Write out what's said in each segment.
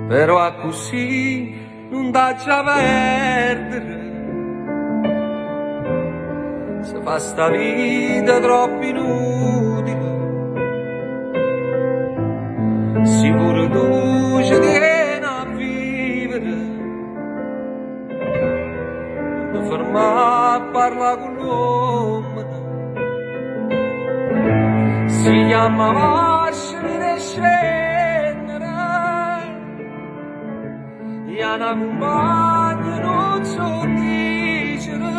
però a così non dacci a perdere. Se fa sta vita troppo inutile, sicuro tu ci tieni a vivere. Non fermare a parlare con l'uomo, si chiama lasciami di scendere, e una compagna non so dicere,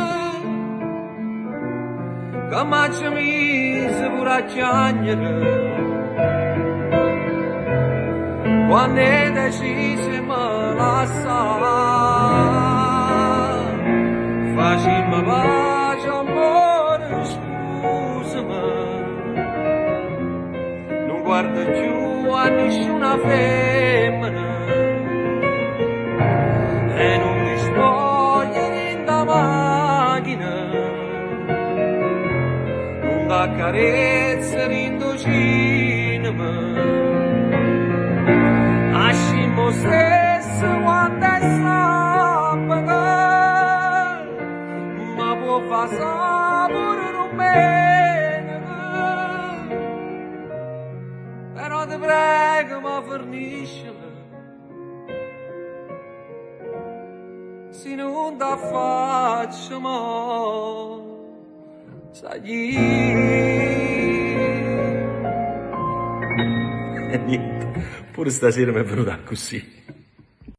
che m'ha mise pure a chiagnere, quando è deciso me lasciare, facciamo pace amore, scusami. Guarda più a nessuna femmina e non mi spogliere in da macchina, non da carezza in do cinema, ascimo stesso quando è sabato, ma può far sapore non bene. Però ti prego, ma forniscila, se non da faccio, ma sai. E niente, pure stasera mi è venuta così.